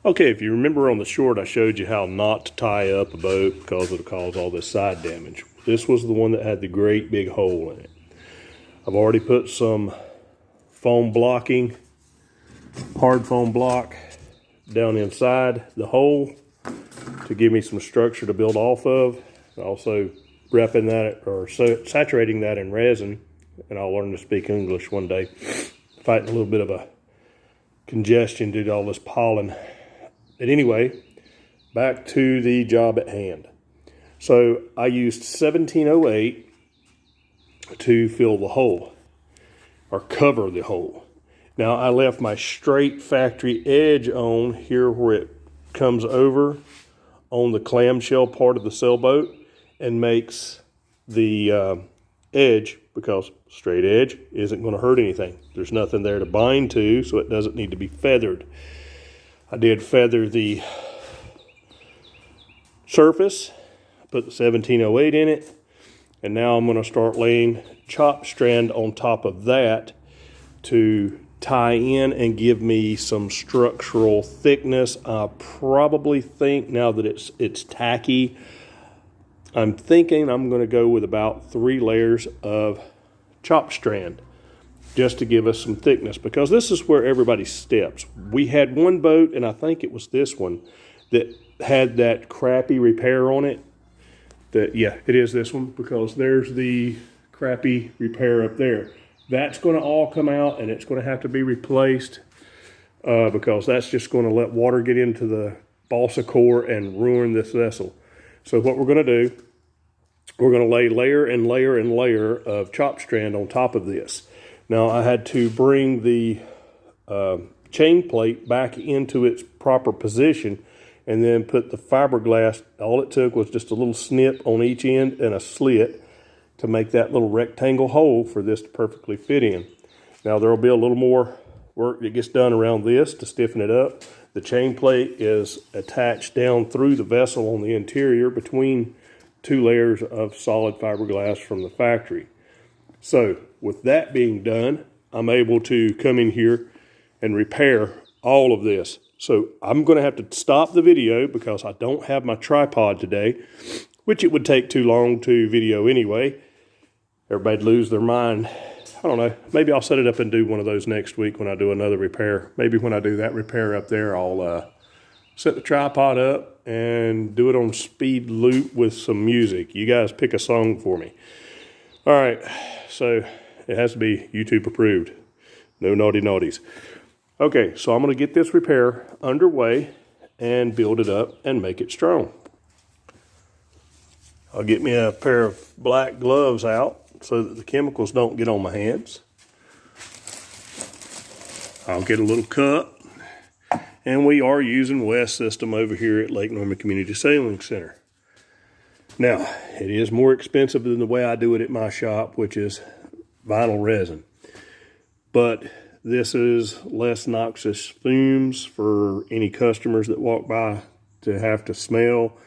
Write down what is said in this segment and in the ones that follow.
Okay, if you remember on the short, I showed you how not to tie up a boat because it'll cause all this side damage. This was the one that had the great big hole in it. I've already put some foam blocking, hard foam block down inside the hole to give me some structure to build off of. Also repping that or saturating that in resin, and I'll learn to speak English one day. Fighting a little bit of a congestion due to all this pollen. But anyway, back to the job at hand. So I used 1708 to fill the hole or cover the hole. Now I left my straight factory edge on here where it comes over on the clamshell part of the sailboat and makes the edge, because straight edge isn't going to hurt anything. There's nothing there to bind to, so it doesn't need to be feathered. I did feather the surface, put the 1708 in it, and now I'm going to start laying chop strand on top of that to tie in and give me some structural thickness. I probably think, now that it's tacky, I'm thinking I'm going to go with about 3 layers of chop strand just to give us some thickness, because this is where everybody steps. We had one boat, and I think it was this one, that had that crappy repair on it. Yeah, it is this one, because there's the crappy repair up there. That's going to all come out, and it's going to have to be replaced because that's just going to let water get into the balsa core and ruin this vessel. So what we're going to do, we're going to lay layer and layer and layer of chop strand on top of this. Now I had to bring the chain plate back into its proper position and then put the fiberglass. All it took was just a little snip on each end and a slit to make that little rectangle hole for this to perfectly fit in. Now there will be a little more work that gets done around this to stiffen it up. The chain plate is attached down through the vessel on the interior between 2 layers of solid fiberglass from the factory. So with that being done, I'm able to come in here and repair all of this. So I'm going to have to stop the video because I don't have my tripod today, which it would take too long to video anyway. Everybody'd lose their mind. I don't know. Maybe I'll set it up and do one of those next week when I do another repair. Maybe when I do that repair up there, I'll set the tripod up and do it on speed loop with some music. You guys pick a song for me. All right. So it has to be YouTube approved. No naughty naughties. Okay, so I'm going to get this repair underway and build it up and make it strong. I'll get me a pair of black gloves out so that the chemicals don't get on my hands. I'll get a little cup. And we are using West System over here at Lake Norman Community Sailing Center. Now, it is more expensive than the way I do it at my shop, which is vinyl resin. But this is less noxious fumes for any customers that walk by to have to smell.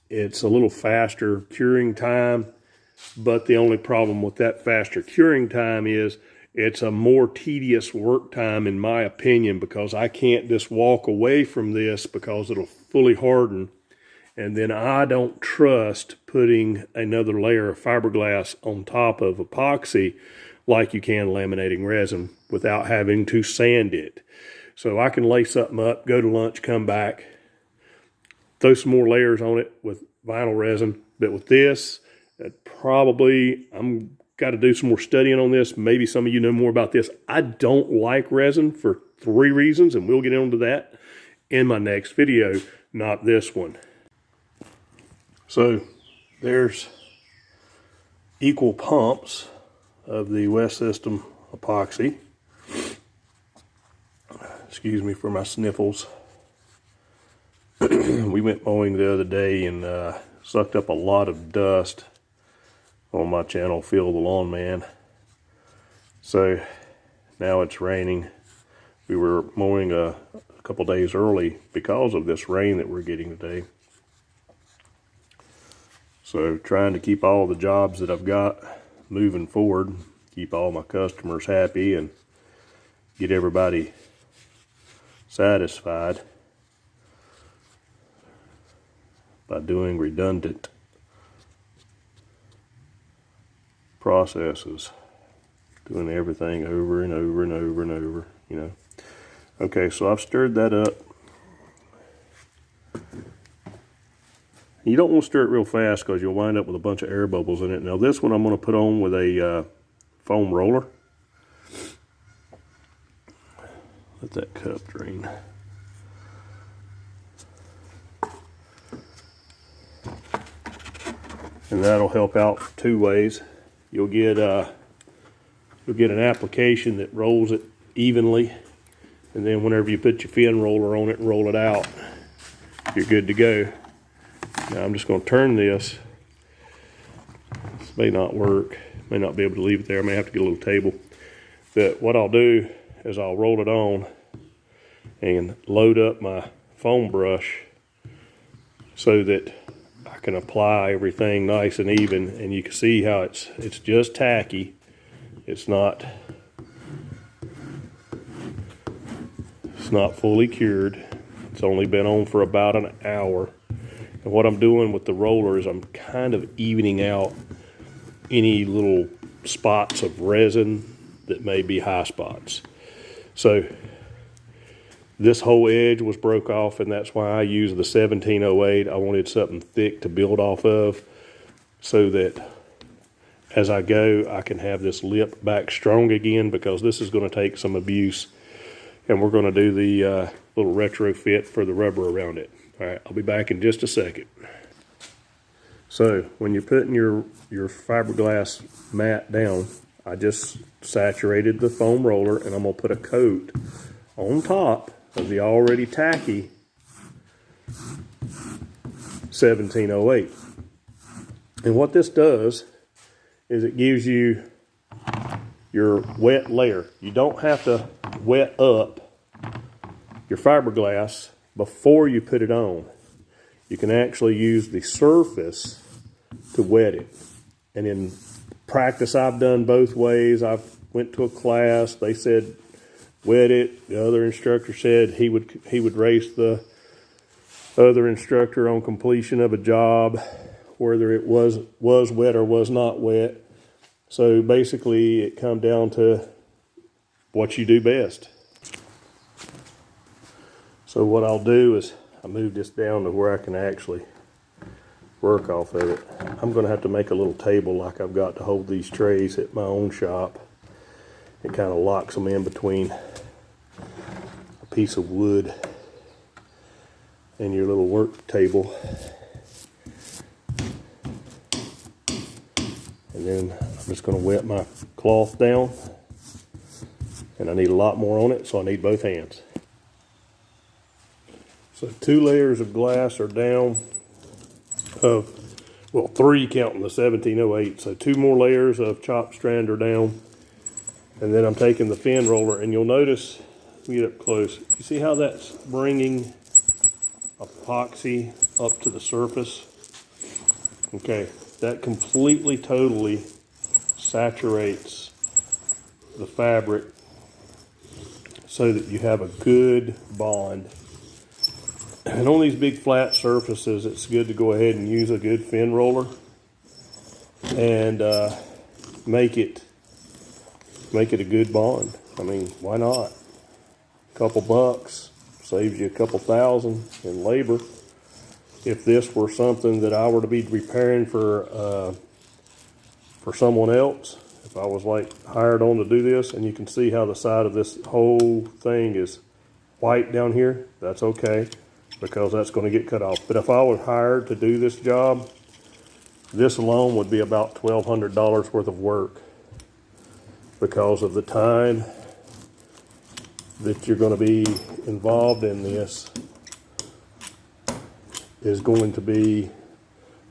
It's a little faster curing time, but the only problem with that faster curing time is it's a more tedious work time, in my opinion, because I can't just walk away from this because it'll fully harden. And then I don't trust putting another layer of fiberglass on top of epoxy like you can laminating resin without having to sand it. So I can lay something up, go to lunch, come back, throw some more layers on it with vinyl resin. But with this, probably I'm got to do some more studying on this. Maybe some of you know more about this. I don't like resin for 3 reasons, and we'll get into that in my next video, not this one. So there's equal pumps of the West System epoxy. Excuse me for my sniffles. We went mowing the other day and sucked up a lot of dust on my channel, Feel the Lawn Man. So now it's raining. We were mowing a couple days early because of this rain that we're getting today. So trying to keep all the jobs that I've got moving forward, keep all my customers happy and get everybody satisfied. by doing redundant processes, doing everything over and over and over and over, you know. Okay, so I've stirred that up. You don't want to stir it real fast because you'll wind up with a bunch of air bubbles in it. Now this one I'm going to put on with a foam roller. Let that cup drain. And that'll help out two ways. You'll get an application that rolls it evenly, and then whenever you put your fin roller on it and roll it out, you're good to go. Now I'm just going to turn this. This may not work. May not be able to leave it there. I may have to get a little table. But what I'll do is I'll roll it on and load up my foam brush so that I can apply everything nice and even, and you can see how it's just tacky. It's not fully cured. It's only been on for about an hour. And what I'm doing with the roller is I'm kind of evening out any little spots of resin that may be high spots. So this whole edge was broke off, and that's why I used the 1708. I wanted something thick to build off of so that as I go, I can have this lip back strong again, because this is going to take some abuse, and we're going to do the little retrofit for the rubber around it. All right, I'll be back in just a second. So when you're putting your fiberglass mat down, I just saturated the foam roller, and I'm going to put a coat on top of the already tacky 1708. And what this does is it gives you your wet layer. You don't have to wet up your fiberglass before you put it on. You can actually use the surface to wet it. And in practice, I've done both ways. I've went to a class, they said wet it. The other instructor said he would race the other instructor on completion of a job, whether it was wet or was not wet. So basically it come down to what you do best. So what I'll do is I move this down to where I can actually work off of it. I'm going to have to make a little table like I've got to hold these trays at my own shop. It kind of locks them in between a piece of wood and your little work table. And then I'm just going to wet my cloth down, and I need a lot more on it, so I need both hands. So 2 layers of glass are down, of, well, 3 counting the 1708. So 2 more layers of chopped strand are down. And then I'm taking the fin roller, and you'll notice, let me get up close, you see how that's bringing epoxy up to the surface? Okay, that completely, totally saturates the fabric so that you have a good bond. And on these big flat surfaces, it's good to go ahead and use a good fin roller and make it a good bond. I mean, why not? A couple bucks saves you a couple thousand in labor. If this were something that I were to be repairing for someone else, if I was like hired on to do this, and you can see how the side of this whole thing is white down here, that's okay, because that's going to get cut off. But if I was hired to do this job, this alone would be about $1,200 worth of work, because of the time that you're going to be involved in this is going to be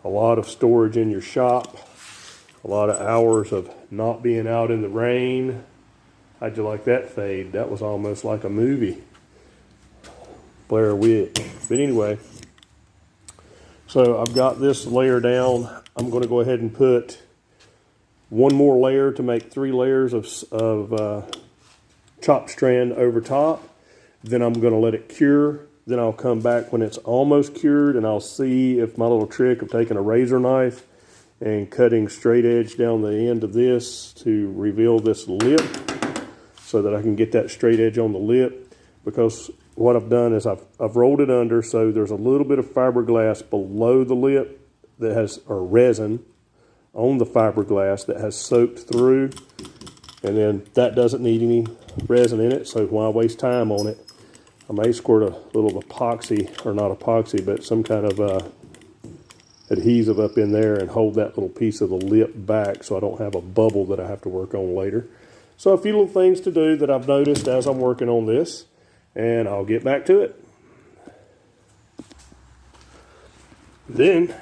a lot of storage in your shop, a lot of hours of not being out in the rain. How'd you like that fade? That was almost like a movie. Blair Witch. But anyway, so I've got this layer down. I'm going to go ahead and put 1 more layer to make 3 layers of chopped strand over top. Then I'm going to let it cure. Then I'll come back when it's almost cured, and I'll see if my little trick of taking a razor knife and cutting straight edge down the end of this to reveal this lip so that I can get that straight edge on the lip. Because what I've done is I've rolled it under so there's a little bit of fiberglass below the lip that has, or resin on the fiberglass that has soaked through, and then that doesn't need any resin in it, so why waste time on it? I may squirt a little epoxy, or not epoxy, but some kind of adhesive up in there and hold that little piece of the lip back so I don't have a bubble that I have to work on later. So a few little things to do that I've noticed as I'm working on this, and I'll get back to it. Then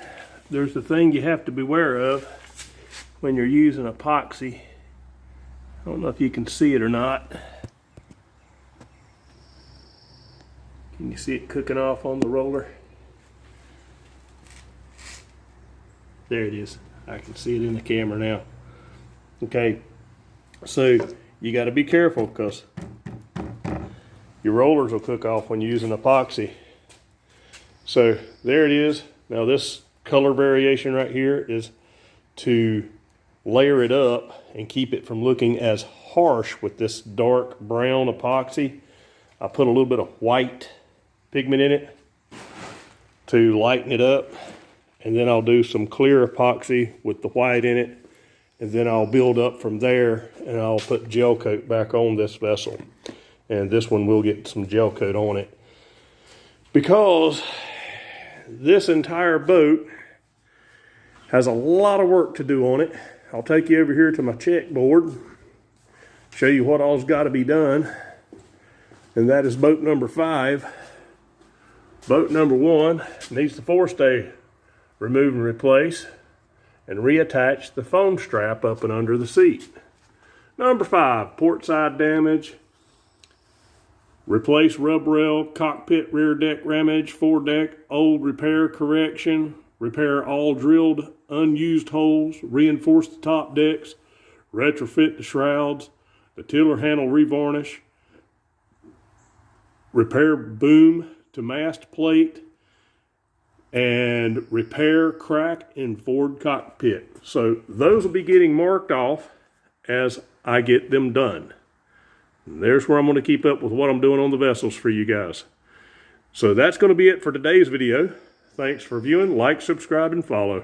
there's the thing you have to beware of when you're using epoxy. I don't know if you can see it or not. Can you see it cooking off on the roller? There it is. I can see it in the camera now. Okay, so you got to be careful because your rollers will cook off when you're using epoxy. So there it is. Now this color variation right here is to layer it up and keep it from looking as harsh with this dark brown epoxy. I put a little bit of white pigment in it to lighten it up, and then I'll do some clear epoxy with the white in it, and then I'll build up from there, and I'll put gel coat back on this vessel, and this one will get some gel coat on it because this entire boat has a lot of work to do on it. I'll take you over here to my checkboard, show you what all's got to be done, and that is boat number 5. Boat number 1 needs the forestay remove and replace and reattach the foam strap up and under the seat. Number 5, port side damage, replace rub rail, cockpit rear deck ramage, foredeck, old repair correction, repair all drilled unused holes, reinforce the top decks, retrofit the shrouds, the tiller handle revarnish, repair boom to mast plate, and repair crack in forward cockpit. So those will be getting marked off as I get them done. And there's where I'm going to keep up with what I'm doing on the vessels for you guys. So that's going to be it for today's video. Thanks for viewing. Like, subscribe, and follow.